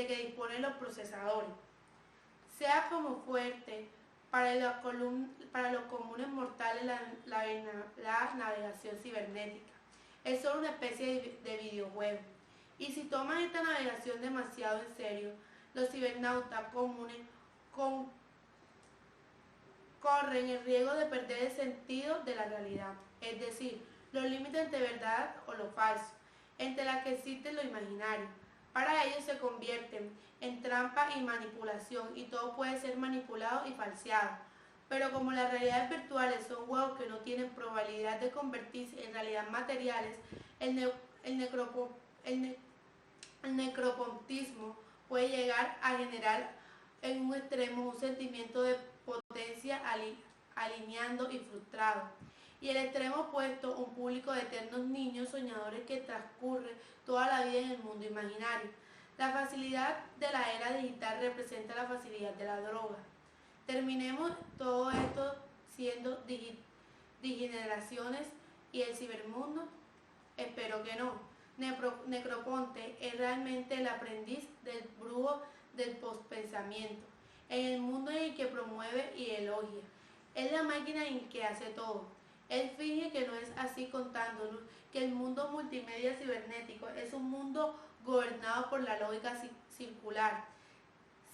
que disponen los procesadores. Sea como fuerte, para los comunes mortales la navegación cibernética es solo una especie de videojuego. Y si toman esta navegación demasiado en serio, los cibernautas comunes corren el riesgo de perder el sentido de la realidad, es decir, los límites entre verdad o lo falso, entre la que existe lo imaginario. Para ellos se convierten en trampa y manipulación y todo puede ser manipulado y falseado. Pero como las realidades virtuales son juegos que no tienen probabilidad de convertirse en realidad materiales, el necropontismo puede llegar a generar en un extremo un sentimiento de potencia alineando y frustrado. Y el extremo opuesto, un público de eternos niños soñadores que transcurre toda la vida en el mundo imaginario. La facilidad de la era digital representa la facilidad de la droga. Terminemos todo esto siendo degeneraciones y el cibermundo. Espero que no. Necroponte es realmente el aprendiz del brujo del postpensamiento, en el mundo en el que promueve y elogia. Es la máquina en que hace todo. Él finge que no es así contándonos que el mundo multimedia cibernético es un mundo gobernado por la lógica circular,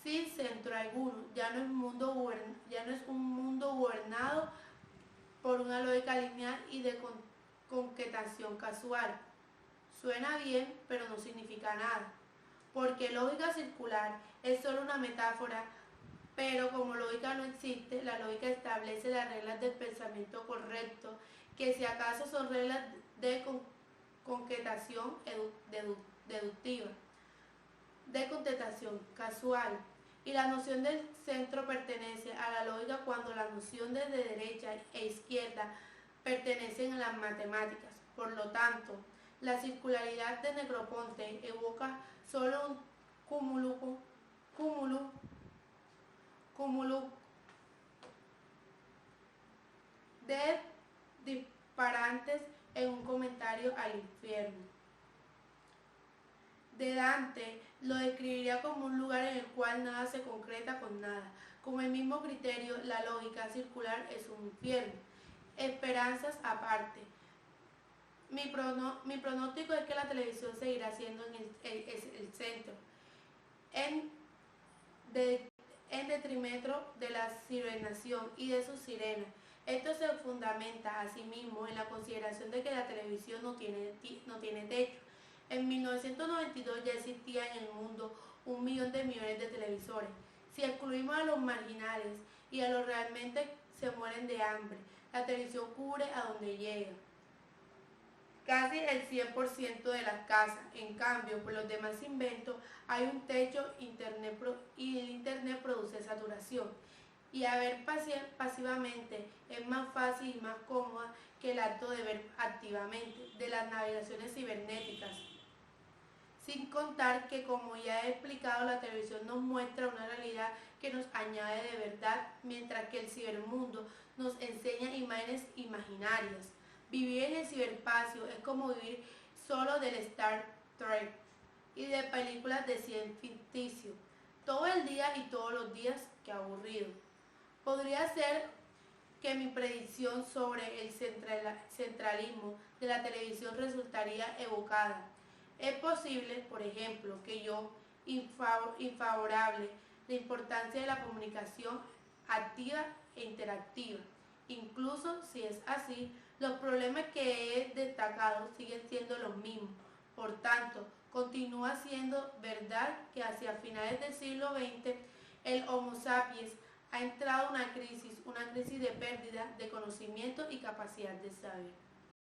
sin centro alguno. Ya no es un mundo gobernado por una lógica lineal y de concatenación casual. Suena bien, pero no significa nada, porque lógica circular es solo una metáfora, pero como lógica no existe, la lógica establece las reglas del pensamiento correcto, que si acaso son reglas de concatenación deductiva, de concatenación casual. Y la noción del centro pertenece a la lógica cuando la noción de derecha e izquierda pertenecen a las matemáticas. Por lo tanto, la circularidad de Necroponte evoca solo un cúmulo de disparantes en un comentario al infierno. De Dante lo describiría como un lugar en el cual nada se concreta con nada. Con el mismo criterio, la lógica circular es un infierno. Esperanzas aparte. Mi pronóstico es que la televisión seguirá siendo el centro, en detrimento de la sirenación y de sus sirenas. Esto se fundamenta asimismo en la consideración de que la televisión no tiene techo. En 1992 ya existía en el mundo 1 millón de millones de televisores. Si excluimos a los marginales y a los realmente se mueren de hambre, la televisión cubre a donde llega casi el 100% de las casas. En cambio, por los demás inventos hay un techo y el internet produce saturación. Y a ver pasivamente es más fácil y más cómoda que el acto de ver activamente, de las navegaciones cibernéticas. Sin contar que, como ya he explicado, la televisión nos muestra una realidad que nos añade de verdad, mientras que el cibermundo nos enseña imágenes imaginarias. Vivir en el ciberespacio es como vivir solo del Star Trek y de películas de ciencia ficticio. Todo el día y todos los días, qué aburrido. Podría ser que mi predicción sobre el centralismo de la televisión resultaría evocada. Es posible, por ejemplo, que yo, infavorable la importancia de la comunicación activa e interactiva. Incluso si es así, los problemas que he destacado siguen siendo los mismos. Por tanto, continúa siendo verdad que hacia finales del siglo XX el Homo sapiens ha entrado en una crisis de pérdida de conocimiento y capacidad de saber.